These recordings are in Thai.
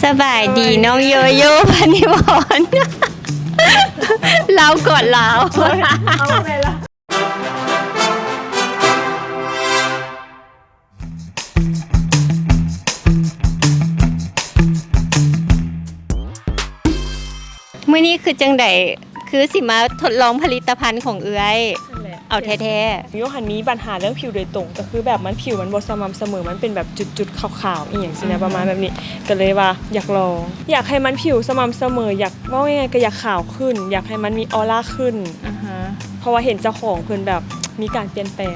สบายดีน้องโยโย่พันิพรเราก่อนเราเอาไปละมื้อนี้คือจังไดคือสิมาทดลองผลิตภัณฑ์ของเอื้อยเอาแท้ๆโยหันมีปัญหาเรื่องผิวโดยตรงก็คือแบบมันผิวมันบ่สม่ำเสมอมันเป็นแบบจุดๆขาวๆอีหยังสินะประมาณแบบนี้ก็เลยว่าอยากลองอยากให้มันผิวสม่ำเสมออยากว่ายังไงก็อยากขาวขึ้นอยากให้มันมีออร่าขึ้นเพราะว่าเห็นเจ้าของเพิ่นแบบมีการเปลี่ยนแปลง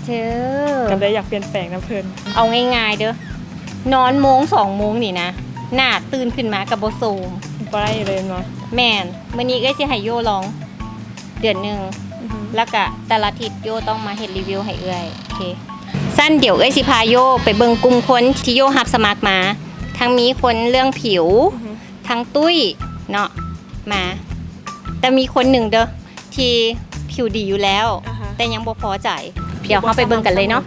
เจ้อก็เลยอยากเปลี่ยนแปลงนะเพิ่นเอาง่ายๆเด้อนอนโมง2 โมงนี่นะหน้าตื่นขึ้นมากับบ่โซมบ่ได้เลยเนาะแม่นมื้อนี้ก็สิให้โยลองเดือนนึงแล้วก็แต่ละอาทิตย์โยต้องมาเฮ็ดรีวิวให้เอื้อยโอเคสั้นเดี๋ยวเอ้ยสิพาโยไปเบิ่งกลุ่มคนที่โยรับสมัครมาทั้งมีคนเรื่องผิวทั้งตุ้ยเนาะมาแต่มีคนหนึ่งเด้อที่ผิวดีอยู่แล้วแต่ยังบ่พอใจเดี๋ยวเราไปเบิ่งกันเลยเนาะ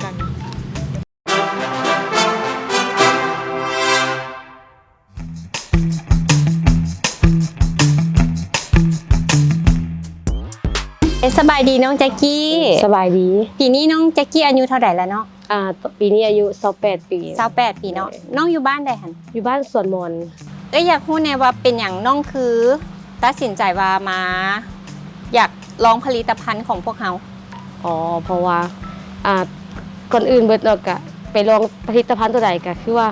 สบายดีน้องแจ็คกี้สบายดีปีนี้น้องแจ็คกี้อายุเท่าไหร่แล้วเนาะปีนี้อายุ28 ปี28 ปีเนาะน้องอยู่บ้านใดหั่นอยู่บ้านสวนมนอยากรู้แน่ว่าเป็นหยังน้องคือตัดสินใจว่ามาอยากลองผลิตภัณฑ์ของพวกเราเพราะว่าก่อนอื่นเบิดเราก็ไปลองผลิตภัณฑ์ตัวใดก็คือว่า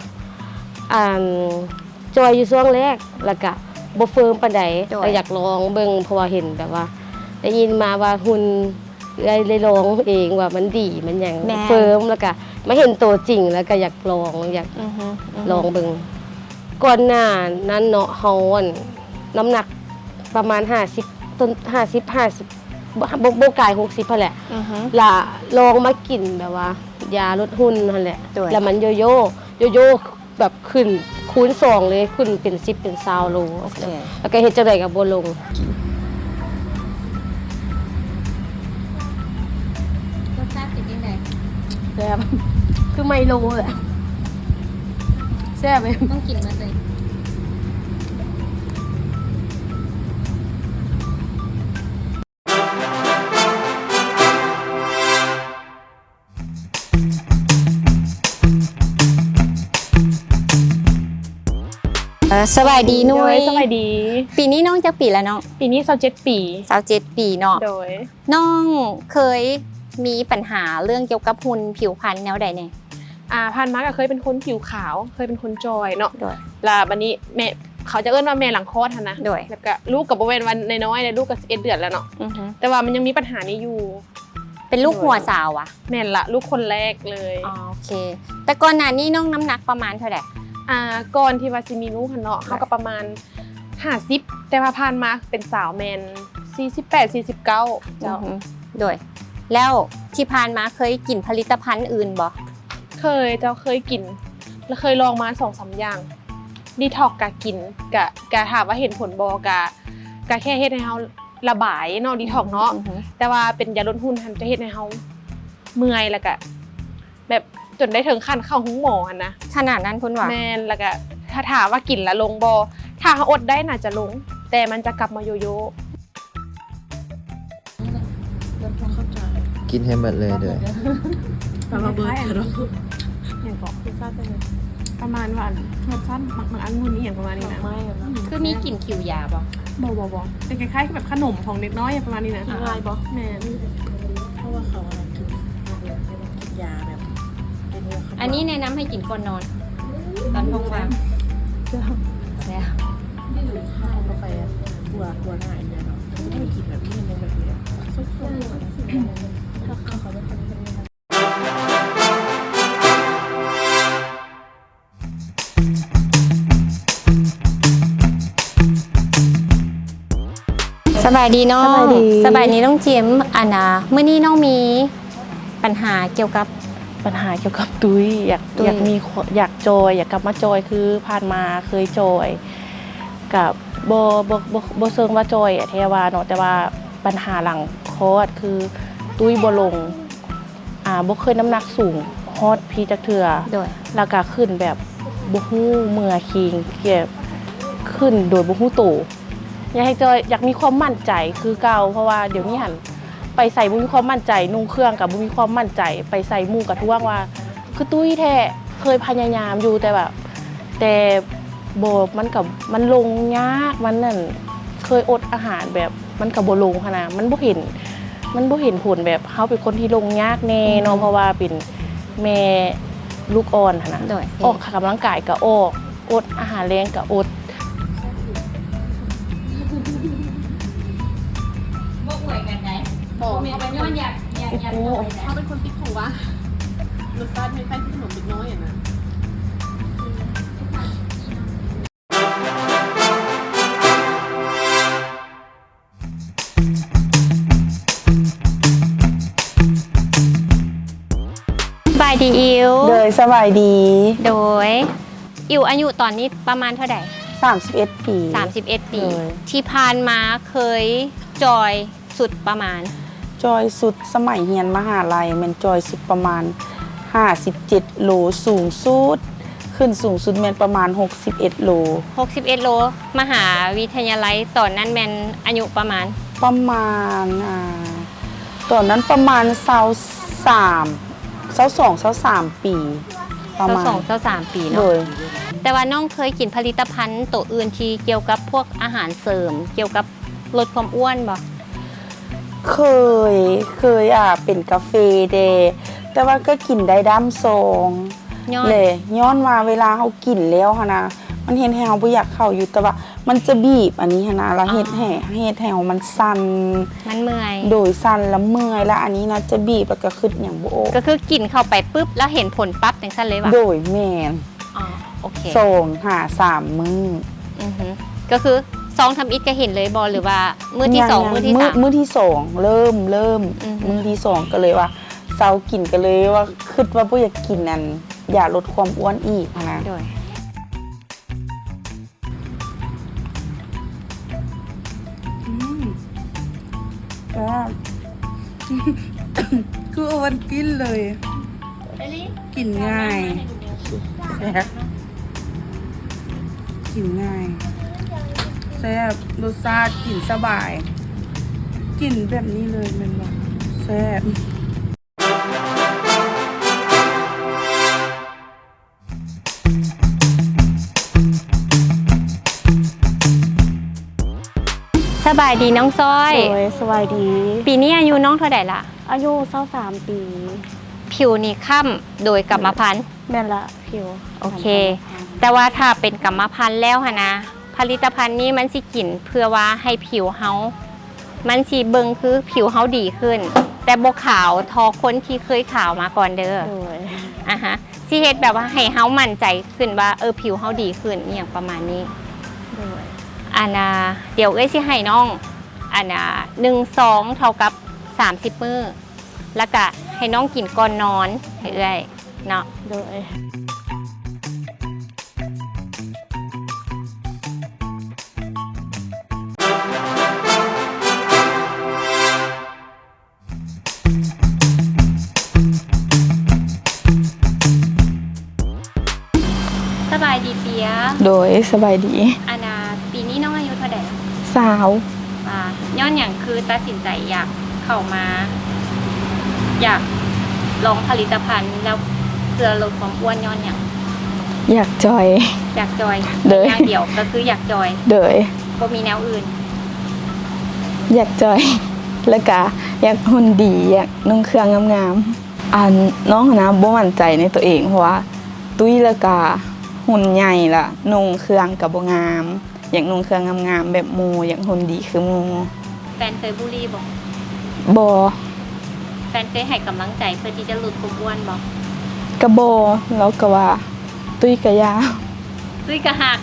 จอยอยู่ช่วงแรกแล้วก็บ่เฟิร์มปานใดเราอยากลองเบิ่งเพราะว่าเห็นแบบว่าได้ยินมาว่าหุ่นได้ลองเองว่ามันดีมันอย่างเฟิร์มแล้วก็มาเห็นตัวจริงแล้วก็อยากลองอยากลองเบิ่งก่อนหน้านั้นเนาะเฮาน้ำหนักประมาณ50ต้น50บ่กาย60พุ่นแหละล่ะลองมากินแบบว่ายาลดหุ่นนั่นแหละแล้วมันโยโย่แบบขึ้นคูณ2เลยขึ้นเป็น10เป็น20โลแล้วก็เฮ็ดจังได๋ก็บ่ลงแซ่บคือไมโลแหละแซ่บไหมต้องกินมาเลยสบายดีนุ้ยสบายดีปีนี้น้องจะปีแล้วเนาะปีนี้27 ปี27 ปีเนาะโดยน้องเคยมีปัญหาเรื่องเกี่ยวกับหุ่นผิวพรรณแนวใดเนี่ยผ่านมาก็เคยเป็นคนผิวขาวเคยเป็นคนจอยเนาะแล้วบัดนี้แม่เขาจะเอิ้นว่าแม่หลังคลอดนะแล้วก็ลูกกับบ่แม่นวันน้อยๆเลยลูกก็11 เดือนแล้วเนาะแต่ว่ามันยังมีปัญหานี้อยู่เป็นลูกหัวสาวอะแม่นละลูกคนแรกเลยโอเคแต่ก่อนหน้านี้น้องน้ำหนักประมาณเท่าไหร่ก่อนที่ว่าสิมีลูกเนาะเขาก็ประมาณ50แต่พอผ่านมาเป็นสาวแมน48 49เจ้าโดยแล้วที่ผ่านมาเคยกินผลิตภัณฑ์อื่นบ่เคยกินแล้วเคยลองมา 2-3 อย่างดีท็อกกะกินกะถามว่าเห็นผลบ่กะแค่เฮ็ดให้เฮาระบายเนาะดีท็อกเนาะแต่ว่าเป็นยาลดหุ่นทำจะเฮ็ดให้เฮาเมื่อยแล้วก็แบบจนได้ถึงขั้นเข้าห้องหมอนะขนาดนั้นคุณว่าแม่นแล้วก็ถ้าถามว่ากินแล้วลงบ่ถ้าอดได้น่าจะลงแต่มันจะกลับมาโยโย่กินให้หมดเลยด้วยมาเบิร์ดเนาะอย่างเกาะพิซซ่าเป็นประมาณว่ารสชาติบางอันงูนี้อย่างประมาณนี้นะคือมีกลิ่นคิวยาบ่เป็นคล้ายๆแบบขนมของเด็กน้อยประมาณนี้นะง่ายบ่แม่เพราะว่าเขากินยาแบบอันนี้แนะนำให้กินก่อนนอนตอนท้องว่างแซ่บนี่หรือข้าวกาแฟกลัวหน้าอีกแล้วเนาะไม่ได้กินแบบนี้ในแบบนี้ซุปถ้าเขาไม่ทำเป็นสบายดีน้องสบายดีน้องเจมเมื่อนี้น้องมีปัญหาเกี่ยวกับตุ้ยอยากจอยอยากกลับมาจอยคือผ่านมาเคยจอยกับโบเซิงว่าจอยแท้ว่าเนาะแต่ว่าปัญหาหลังคลอดคือตุ้ยบ่ลงโบเคยน้ำหนักสูงฮอตพีจักเทื่อแล้วก็ขึ้นแบบ บ่ฮู้เมื่อคิงเก็บขึ้นโดยบ่ฮู้โตอยากให้จอยอยากมีความมั่นใจคือเก่าเพราะว่าเดี๋ยวนี้หันไปใส่บ่มีความมั่นใจนุ่งเครื่องกับบ่มีความมั่นใจไปใส่หมู่กระท่วงว่าคือตุ้ยแท้เคยพยายามอยู่แต่แบบแต่บ่มันลงยากมันนั่นเคยอดอาหารแบบมันก็บ่ลงขนาดมันบ่เห็นผลแบบเฮาเป็นคนที่ลงยากแน่เนาะเพราะว่าเป็นแม่ลูกอ่อนหั่นน่ะ โดย ออกกำลังกายก็ออกอดอาหารแรงก็อด บ่อวยกันได้บ่แม่นย้อนอยาก เขาเป็นคนติดของว่ารสชาติไม่ใช่ที่ขนมเล็กน้อยอ่ะนะ บายดีอิว โดยสบายดี โดยอิวอายุตอนนี้ประมาณเท่าไหร่ 31 ปี 31 ปี โดย ที่ผ่านมาเคยจอยสุดประมาณ จอยสุดสมัยเรียนมหาลัยแมันจอยสุดประมาณ57โลสูงสุดขึ้นสูงสุดแม่นประมาณ61โล 61 โลมหาวิทยาลัยตอนนั้นแมนอายุประมาณ ประมาณตอนนั้นประมาณ22 ปีประมาณ 22-23 ปี โด เนาะ ย แต่ว่าน้องเคยกินผลิตภัณฑ์ตัวอื่นที่เกี่ยวกับพวกอาหารเสริม เกี่ยวกับลดความอ้วนบ่ เคยเป็นกาแฟเดแต่ว่าก็กินได้ด้ำซอง ย้อน เลยย้อนมาเวลาเขากินแล้วค่ะนะมันเห็นให้เราบ่อยากเข้าอยู่แต่ว่ามันจะบีบอันนี้ค่ะนะแล้วเฮ็ดให้เรามันสั่น มันเมื่อย โดยสั่นแล้วเมื่อยแล้วอันนี้นะจะบีบแล้วก็ขึ้นอย่างบ่ออก ก็คือกินเข้าไปปุ๊บแล้วเห็นผลปั๊บจังซั่นเลยว่ะ โดยแม่น อ๋อโอเค 3 มื้อ อือฮึก็คือซองทำอิฐก็เห็นเลยบ่หรือว่ามื้อที่สองมื้อที่สาม มื้อที่สองเริ่ม อือฮึ มื้อที่สองก็เลยว่าเซากินก็เลยว่าคิดว่าบ่อยากกินนั่นอย่าลดความอ้วนอีกนะ โดย ก็ คือเอาวันกินเลยกินง่ายแซ่บกินง่ายแซ่บรสชาติกินสบายกินแบบนี้เลยแมันบอกแซ่บ สบายดีน้องซ้อย โดยสวัสดี ปีนี้อายุน้องเท่าไหร่ละ อายุ23ปี ผิวนี่ค่ำโดยกรรมพันธุ์ แม่นละผิว โอเค แต่ว่าถ้าเป็นกรรมพันธุ์แล้วหะนะผลิตภัณฑ์นี้มันสิกินเพื่อว่าให้ผิวเฮามันสิเบิงคือผิวเฮาดีขึ้น แต่บ่ขาวทอคนที่เคยขาวมาก่อนเด้อ โดย อ่ะฮะสิเฮ็ดแบบว่าให้เฮามั่นใจขึ้นว่าผิวเฮาดีขึ้นอหย่างประมาณนี้ โดย อันน่ะเดี๋ยวเอ้ยสิให้น้องอันน่ะ1-2เท่ากับ30มื้อแล้วก็ให้น้องกินก่อนนอนให้เอ้ยเนาะ โดย สบายดีเปีย โดยสบายดี อันน่ะปีนี้น้องอายุเท่าไหร่ สาว ย้อนอย่างคือตัดสินใจอยากเข้ามา อยากลองผลิตภัณฑ์แล้วเพื่อลดความอ้วนย้อนอย่าง อยากจอย อยากจอย เด้อ อย่างเดียวก็คืออยากจอย โดย บ่มีแนวอื่น อยากจอย แล้วก็อยากหุ่นดีอยากนุ่งเครื่องงามๆอันน้องนะบ่มั่นใจในตัวเองเพราะว่าตุ้ยแล้วก็หุ่นใหญ่ล่ะนุ่งเครื่องก็บ่งาม อยากนุ่งเครื่องงามๆแบบหมู่อยากหุ่นดีคือหมู่ แฟนเคยบูลลี่บอก บ่ แฟนเคยให้กำลังใจเพื่อที่จะลดความอ้วนบอก ก็บ่แล้วก็ว่าตุ้ยก็ยา ด้วยกระหัก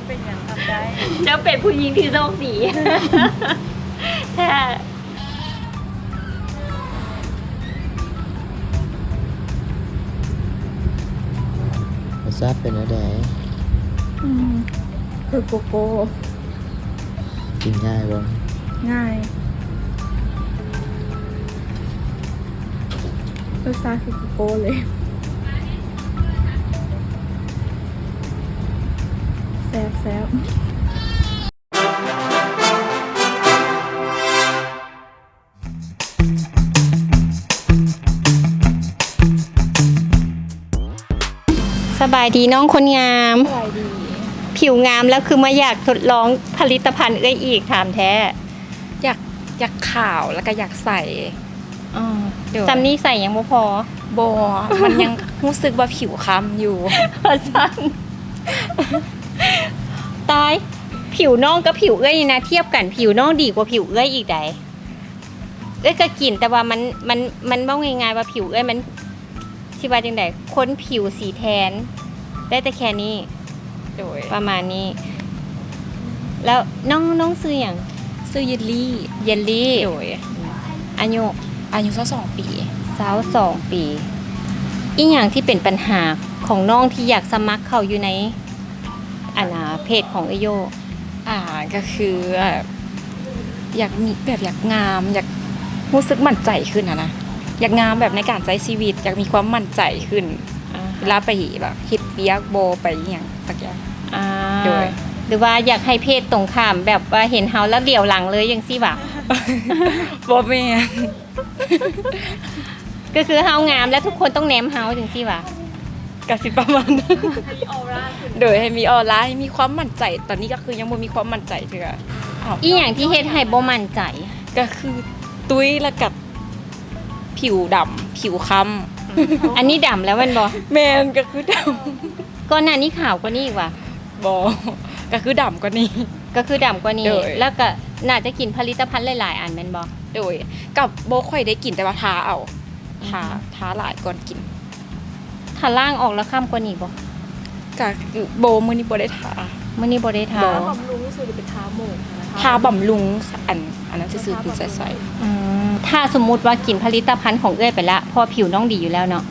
เป็นอย่างทำได้จะเป็นผู้หญิงที่โชคดีแท้ รสชาติเป็นอะไร คือโกโก้ กินง่ายบ่ ง่ายรสชาติคือโกโก้เลย แซ่บแซ่บ สบายดีน้องคนงาม ผิวงามแล้วคือมาอยากทดลองผลิตภัณฑ์อีกถามแท้ อยากขาวแล้วก็อยากใส่ ซัมนี่ใส่ยังบ่พอ บอมันยังรู้สึกว่าผิวคล้ำอยู่ สั้นตายผิวน้องกับผิวนี่นะเทียบกันผิวน้องดีกว่าผิวอีกใดก็กินแต่ว่ามันบ้าง่ายๆว่าผิวมันสิว่าจังไดคนผิวสีแทน ได้แต่แค่นี้ โดย ประมาณนี้ แล้วน้องซื้ออย่าง ซื้อเยลลี่ เยลลี่ โดย อายุ อายุ22 ปี 22 ปีอีหยังที่เป็นปัญหาของน้องที่อยากสมัครเข้าอยู่ในเพจของโย ก็คืออยากมีแบบอยากงาม อยากรู้สึกมั่นใจขึ้นนะอยากงามแบบในการใช้ชีวิต อยากมีความมั่นใจขึ้นเวลาไปแบบเฮ็ดเปียกโบไปอหย่างสักอย่าง โดย หรือว่าอยากให้เพศตรงข้ามแบบว่าเห็นเฮาแล้วเดี่ยวหลังเลยอย่างซี่ว่ะ บ่แม่น ก็คือเฮางามแล้วทุกคนต้องแนมเฮาจังซี่ว่ะ ก็สิประมาณนั้นโดยให้มีออร่าให้มีความมั่นใจ ตอนนี้ก็คือยังบ่มีความมั่นใจเทื่ออ้าว อีหยังที่เฮ็ดให้บ่มั่นใจ ก็คือตุ้ยแล้วกับผิวดำผิวค้ำ อันนี้ดำแล้วแมันบ่ แมนก็คือด ก่อนหน้านี้ขาวกว่านี้อีกว่ะ ำก็คือดำกว่านี้ ก็คือดำกว่านี้ โดย แล้วก็น่าจะกินผลิตภัณฑ์หลายๆอันแม่นบ่ โดยกับโบค่อยได้กินแต่ว่าทาเอาทาหลายก่อนกิน ถ้าล่างออกแล้วข้ามกว่านี้บ่ ก็คือโบมื้อนี้โบได้ทา มื้อนี้บ่ได้ทา บ่ บำรุงรู้สึกเป็นทาหมูนะคะ ทาบำรุงอันนั้นซื่อๆคือใส ถ้าสมมุติว่ากินผลิตภัณฑ์ของเอ้ยไปละเพอผิวน้องดีอยู่แล้วเนาะ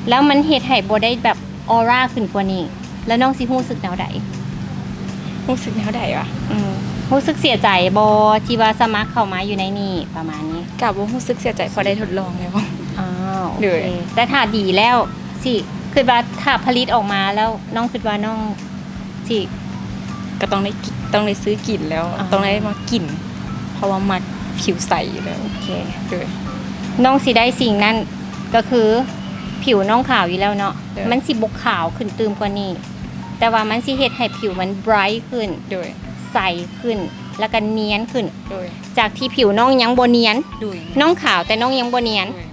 แล้วมันเฮ็ดให้บ่ได้แบบออร่าขึ้นกว่านี้ แล้วน้องสิรู้สึกแนวใด ๆรู้สึกแนวใดวะ รู้สึกเสียใจบ่ที่ว่าสมัครเข้ามาอยู่ในนี่ประมาณนี้ กับบ่รู้สึกเสียใจเพราะได้ทดลองแล้ว อ้าวโอ เล เค ย แต่ถ้าดีแล้วสิคิดว่าถ้าผลิตออกมาแล้วน้องคิดว่าน้องสิ ก็ต้องได้ซื้อกินแล้ว ต้องได้มากิน เพราะว่ามักผิวใสอยู่แล้ว โอเค โดย น้องสิได้สิ่งนั้นก็คือผิวน้องขาวอยู่แล้วเนาะ เออ มันสิบกขาวขึ้นเติมกว่านี้ แต่ว่ามันสิเฮ็ดให้ผิวมันไบรท์ขึ้น โดย ใสขึ้น แล้วก็เนียนขึ้น โดย จากที่ผิวน้องยังบ่เนียน โดย น้องขาวแต่น้องยังบ่เนียน โดย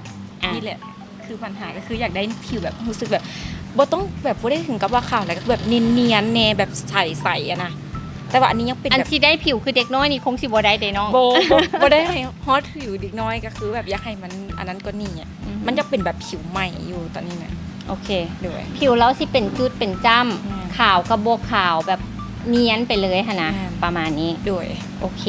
อ่ะ นี่แหละคือปัญหาก็คืออยากได้ผิวแบบรู้สึกแบบบ่ต้องแบบบ่ได้ถึงกับว่าขาวอะไรก็แบบเนียนๆแนแบบใสๆอะนะแต่ว่าอันนี้ยังเป็น อัน แบบ ที่ได้ผิวคือเด็กน้อยนี่คงสิบ่ได้เด้น้อง บ่ได้ให้ฮอตผิวเด็กน้อยก็คือแบบอยากให้มันอันนั้นก็นี่อ่ะมันจะเป็นแบบผิวใหม่อยู่ตอนนี้นะ โอเค ด้วย ผิวเราสิเป็นจุดเป็นจ้ อืม ำขาวกับบวกขาวแบบเนียนไปเลยค่ะนะ อืม ประมาณนี้ ด้วย โอเค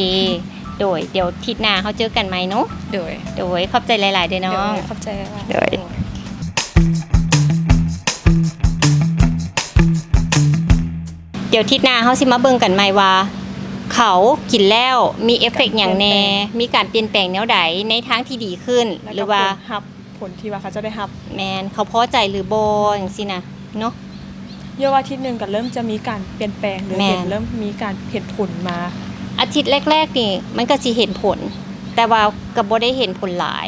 โดยเดี๋ยวทิศหน้าเขาเจอกันไหมเนาะ ด้วย โดยขอบใจหลาย ๆ เด้อน้อง เข้าใจว่า โดย เดี๋ยวทิศหน้าเขาสิมาเบิ่งกันไหมว่า เขากินแล้วมีเอฟเฟกต์อย่างแน่ มีการเปลี่ยนแปลงแนวใดในทางที่ดีขึ้น หรือว่า ผลที่ว่าเขาจะได้รับ แมนเขาพอใจหรือบ่อย่างสินะเนาะ เยอะว่าอาทิตย์หนึงก็เริ่มจะมีการเปลี่ยนแปลงหรือ แม่ เห็นเริ่มมีการเห็นผลมา อาทิตย์แรก ๆ นี่ มันก็สิเห็นผล แต่ว่าก็บ่ได้เห็นผลหลาย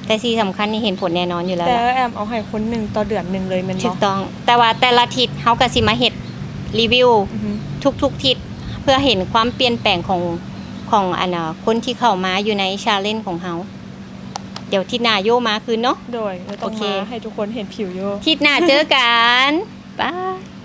แต่ที่สำคัญนี่เห็นผลแน่นอนอยู่แล้ว แต่ ล่ะ แอมเอาให้คนหนึ่งต่อเดือนหนึ่งเลยแมัน ถู บ่ กต้อง แต่ว่าแต่ละทิศเฮาก็สิมาเฮ็ดรีวิว อือฮึ ทุกๆทิศเพื่อเห็นความเปลี่ยนแปลงของคนที่เข้ามาอยู่ในชาเลนจ์ของเฮาเดี๋ยวทิศหน้าโยมาคืนเนาะ โดยเราต้อง โอเค มาให้ทุกคนเห็นผิวโย ทิศหน้าเจอกัน บาย